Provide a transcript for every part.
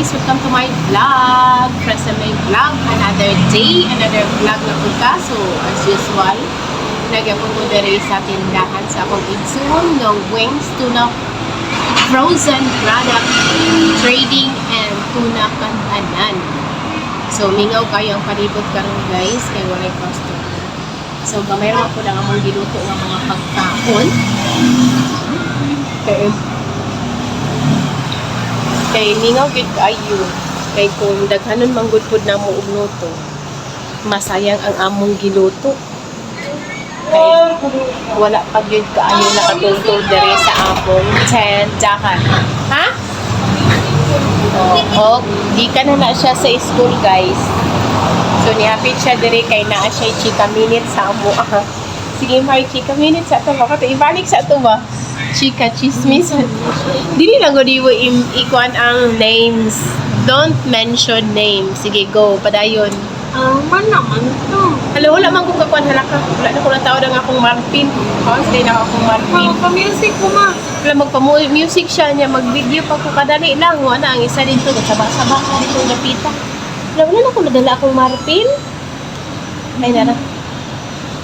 guys! Welcome to my vlog! Press na may vlog. Another day, another vlog na po ka. So, as usual, nagyapon ko dere sa tindahan sa akong igsoon ng wings, tuna, frozen product, trading, and tuna kantanan. So, mingaw kayo ang palibot karon guys, kay walay customer. So, gamay lang po lang among giluto ng mga pagkaon. Kay mingaw gid kayo. Kay kung daghanon manggudpod na mo og luto, masayang ang among giluto. Kay wala pa gyud kaayo nakatungtong dere sa among tindahan. Ha? Oh, di ka na siya sa school, guys. So, nihapit siya dire kay naa siya chika minutes sa amo. Sige, may chika minutes sa ito. Baka ibalik sa ito ba? Chika, chismis. Dili lang ko di mo ikuan ang names. Don't mention names. Sige, go. Padayon. Man naman ito. Hello, wala man kong kakuan halaka. Wala na ko natawad ang akong Marpin. Sige na akong Marpin. Pa-music ko ma. Wala magpa-music siya niya. Mag-video pa ko kadali lang. Wala ang isa dito. Nagsaba-saba ka dito napita. Wala na ko nadala akong Marpin. Ay, nara.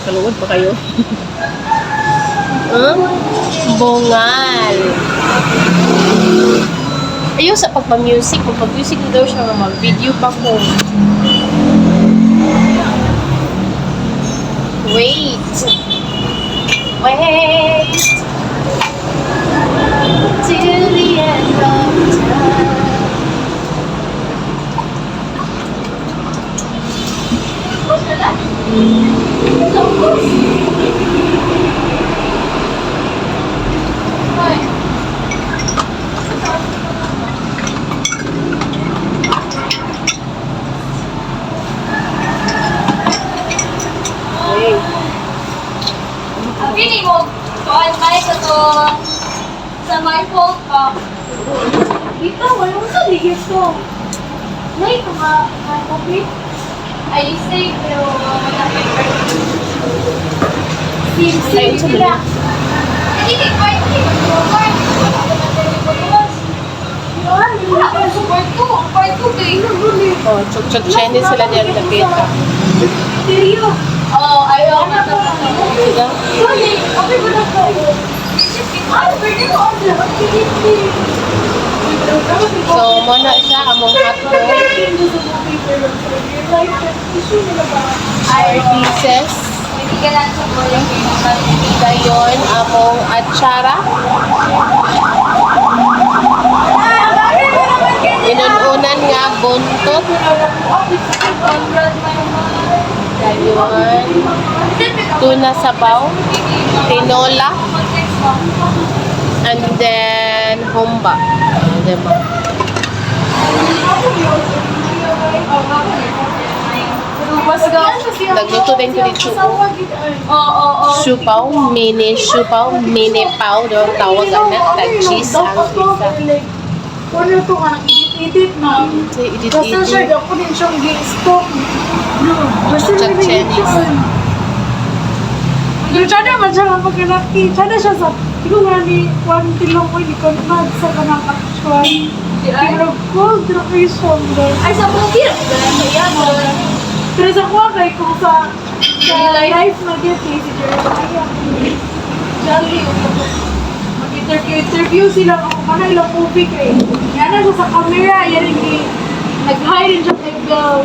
Kaluod pa kayo. Bongal. Ayaw sa pagpa-music. Kung pag-music na daw siya, mag-video pa ko. Wait. Till the end of time. Pili mo, kuhaan tayo sa to, sa my fault ka. Dito, wala mo sa ligid ko. Nay, kapit. I say, pero malapit ka. Sim sila. Hindi, kahit hindi mo support. Wala ka support ko. Support ko, kayo na guli. Oh, chok-chok-chenis sila diyan na pita. Seryo? Oo, ayaw na to. Sila? Sorry, okay ba na ko? Ay, pwede ko order. So, muna siya, among hotdog. 4 pieces. Dayon, among atsara. Inununan nga buntot. Dayon, tuna sabaw, tinola, and then humba. Diba? Nagluto din ko dito. Siupaw, mini powder, tawag na, tag-cheese ang isa. Ano to ka nag-edit na? Basta siya, ako din siyang gi-stop. Basta Chenis. Sana man siya kapag kalaki. Sana siya sa, ikaw nga ni Juan Tilong ko, hindi ko na sa kanang actual. Pero gold na kayo shoulder. Ay, sa movie, pero sa kuha kay kung sa life na get si Jeremiah. Jolly, mag-interview sila kung ano ilang movie kay. Yan na siya sa camera, yan rin nag-hide rin siya kay girl.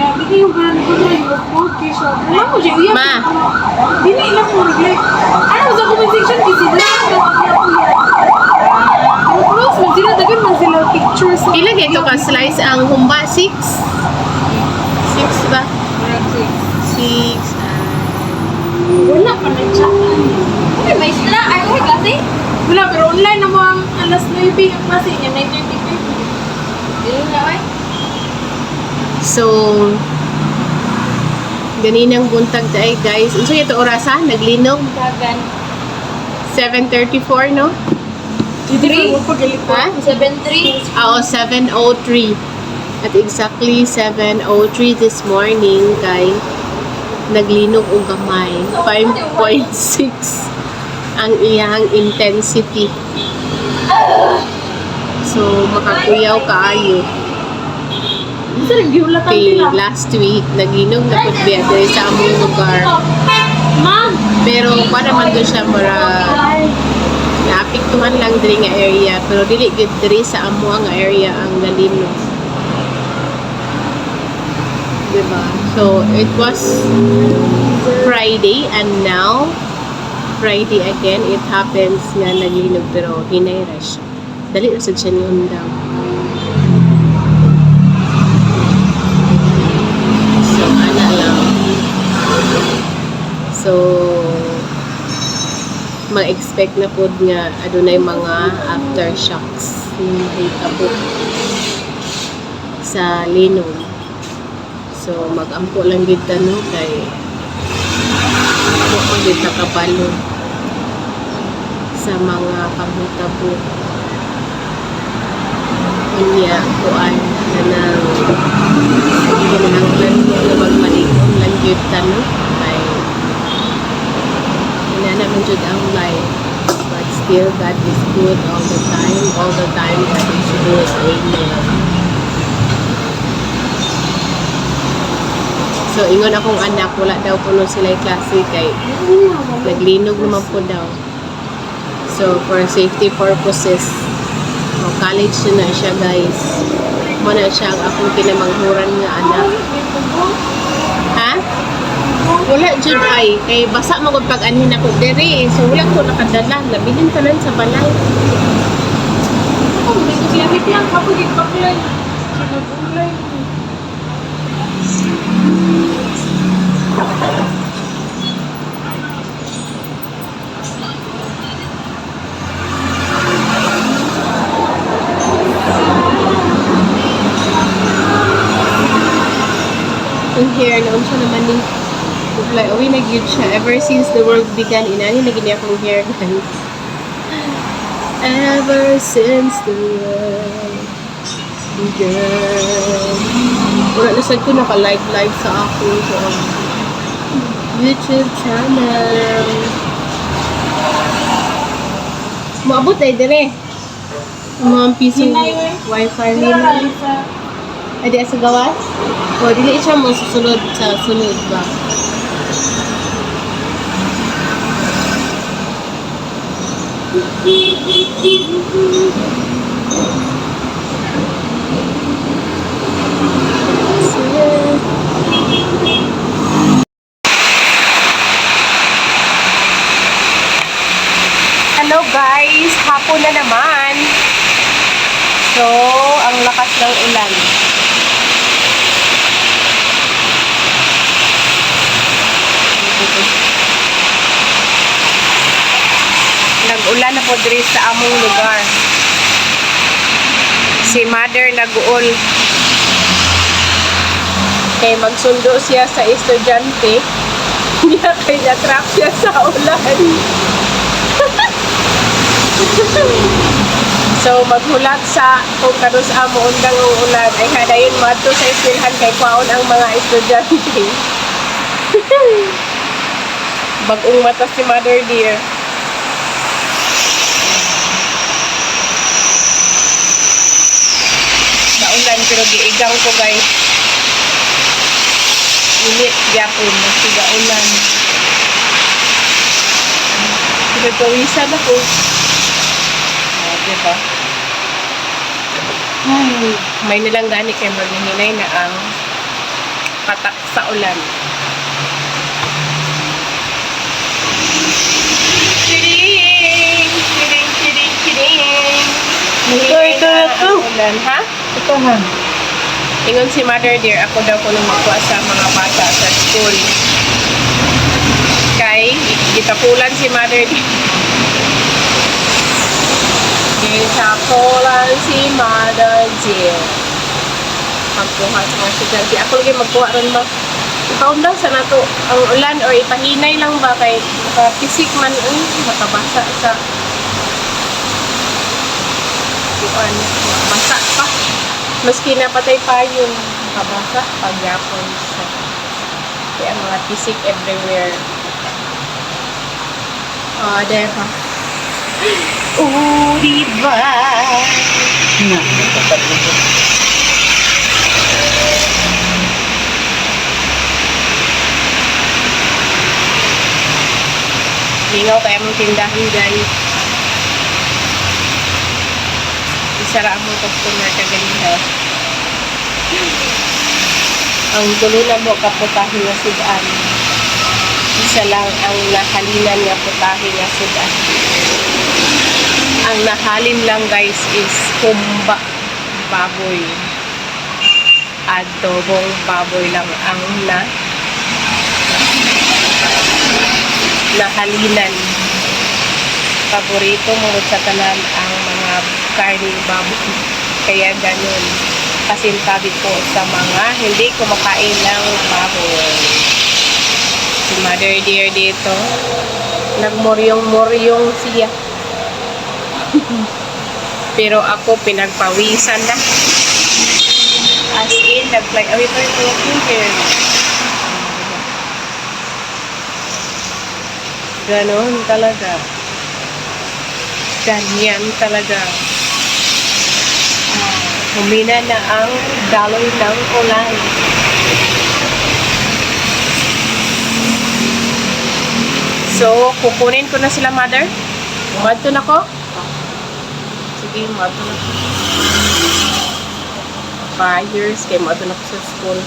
Hindi yung ganun ko na yung gold kay siya. Alam mo siya, iyan. Ma! Hindi ilang mo neglect. Ano sa comment section, kasi sila ang close man sila, dagan man sila pictures. Ilan ito ka slice ang humba? 6? 6 ba? 6. Wala pa na siya. Okay, may sila. Ay, okay kasi. Wala, pero online na mo ang alas 9 ang klase niya, 9:35. Dito na, ay. So, ganinang buntag tayo guys. So, ito orasan, naglinog. Dagan. 7:34, no? 3? Ha? 7:3. Oo, 7:03. At exactly 7:03 this morning, guys, naglinog og gamay. 5.6 ang iyang intensity. So, makakuyaw kaayo. Sir, giulatan Kay sila. last week, naginog na po biya diri sa among lugar. Ma'am! Pero pa naman doon siya mura naapektuhan lang diri nga area. Pero dili gid diri sa amo nga area ang nalinog. Diba? So, it was Friday and now Friday again, it happens nga naglinog pero hinay ra siya. Dali ra sad siya ni undang. So, ana lang. So, ma-expect na po nga adunay mga aftershocks hindi kabuk sa linog. So, mag-ampo lang gid no kay ako ko gid nakabalo sa mga panghitabo niya kuan kanang kinahanglan niya na magmaligom lang gid no kay ina naman jud ang life, but still God is good all the time God is good. Amen. So, ingon akong anak, wala daw puno sila klase kay naglinog naman po daw. So, for safety purposes, college na siya guys. Muna siya ang akong kinamanghuran nga anak. Ha? Wala jud ay. Kay basa magod pag-anhin ako diri. So, wala ko nakadala. Labilin tanan sa balay. Ako, may kusilamit lang. Ako, gigpaklay. Sinagulay. In here, noon siya naman ni like, uwi nag-yun siya. Ever since the world began, inani na gini akong hair, guys. Ever since the world began. Wala na sad ko naka-live sa ako sa YouTube channel. Maabot ay dire. Mga piso wifi nila. Ay, di sa gawas? O, dili siya mo susunod sa sunod ba? Hello guys! Hapon na naman. So, ang lakas ng ulan. Nag-ulan na po diri sa among lugar. Si mother nag-uol. Kay magsundo siya sa estudyante. Niya kay na-trap siya sa ulan. So, maghulat sa kung kanus amo undang ang ulan ay hadayon mato sa eskwelahan kay kwaon ang mga estudyante. Bagong mata si mother dear. Naulan pero giigang ko guys. Init gyapon siga ulan. Pinagpawisan ako. Diba? Ay, may nilang gani kay maghihinay na ang patak sa ulan. Kidding! Kidding, kidding, kidding! Mahihinay na ang ulan, ha? Ito ha. Ingon si mother dear, ako daw ko nung magkuha sa mga bata sa school. Kay, gitapulan si mother dear. Gitapulan si mother dear. Magkuha sa mga estudyante. Ako lagi magkuha rin ba? Ipaundaw sa nato ang ulan or ipahinay lang ba kay pisik man makabasa sa kuan. Basa pa. Maski napatay pa yung kabasa, pagyapon sa kaya mga pisik everywhere. Diba? Oh, diba? Nga. Lingaw kaya mong tindahan, guys. Isara ang mga customer ka ganito. Ang dulo na mo kaputahin na sudan. Isa lang ang nahalinan nga putahin na sudan. Ang nahalin lang, guys, is kumba baboy. Adobong baboy lang ang nahalinan. Paborito mo sa tanan ang mga karning baboy. Kaya ganun. Pasintabi ko sa mga hindi kumakain ng baboy. Si Mother Dear dito, nagmoryong-moryong siya. Pero ako pinagpawisan na. As in, nag-fly away pa rin walking here. Ganon talaga. Ganyan talaga. Humina na ang daloy ng ulan. So, kukunin ko na sila, Mother. Umadto na ko? Sige, umadto na ko. 5 years, kaya umadto na ko sa school.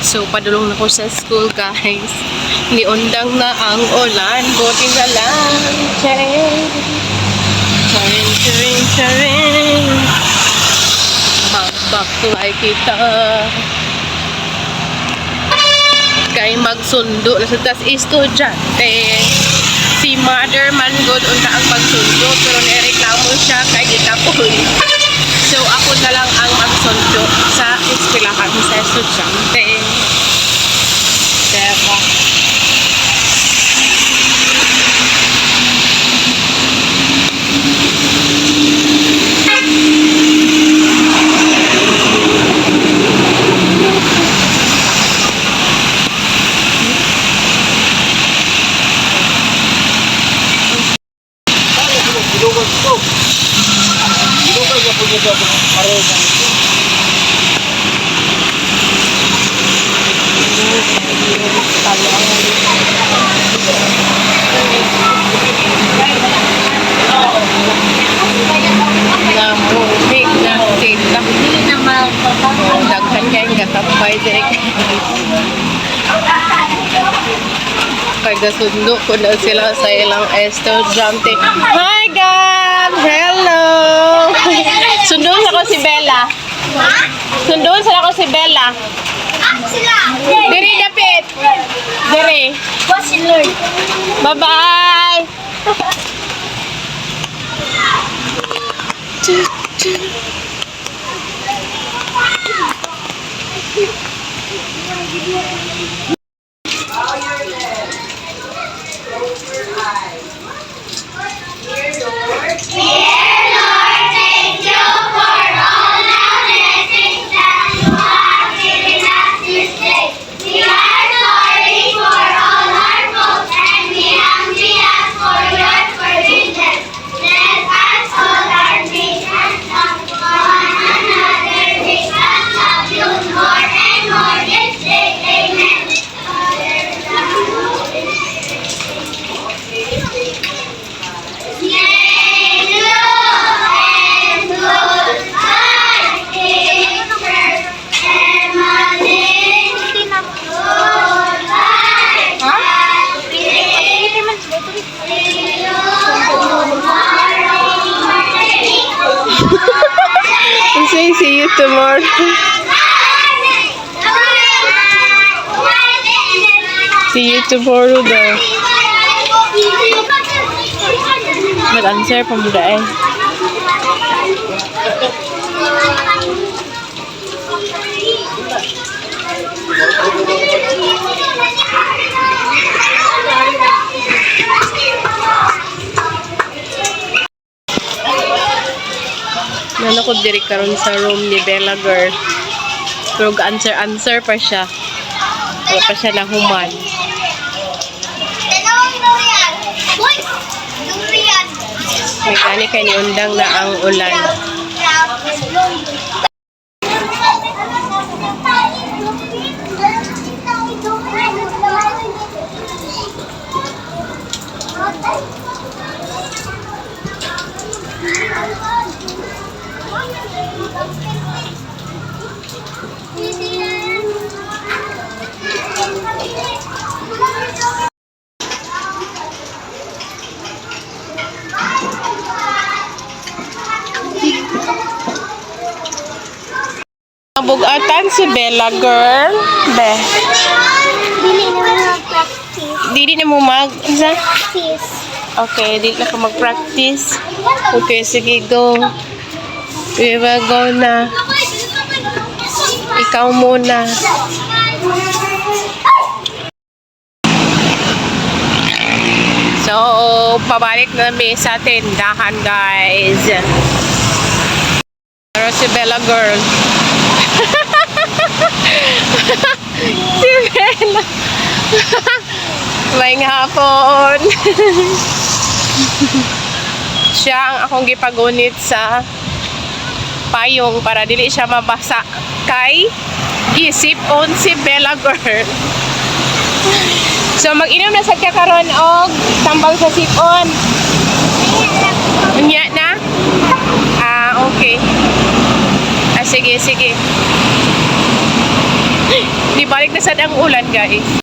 So, padulong na ko sa school, guys. Niundang na ang ulan. Buti na lang. Charing. Charing, charing, charing. Baklay kita. Kay magsundo na sa tas estudyante. Si Mother man good unta ang pagsundo pero nireklamo siya kay gitapoy. So ako na lang ang magsundo sa eskwelahan sa estudyante. Diba? Daghan kayo gatapay direct. Kaya gasundo ko na sila sa ilang estudyante. Hi guys! Hello! Sundoon sa ko si Bella. Sundoon sa ko si Bella. Diri dapit. Diri. Bye-bye! See you tomorrow. See you tomorrow daw. Mag-answer pa mo dahil. Nanakod diri karon sa room ni Bella girl. Pero answer pa siya. Wala pa siya nahuman. Uy! Durian! May gani kay niundang na ang ulan. Bugatan si Bella, girl. Be. Dili naman mag-practice. Dili na mo mag... Isa? Practice. Okay, dili na ko mag-practice. Okay, sige, go. Diba, go na. Ikaw muna. So, pabalik na kami sa tindahan, guys. Pero si Bella, girl. Si Bella. May hapon. Siya ang akong gipagunit sa payong para dili siya mabasa kay gisipon si Bella, girl. So mag-inom na sa kakaron og tambal sa sipon. Unya na? Okay. Sige, sige. Di balik na sad ang ulan, guys.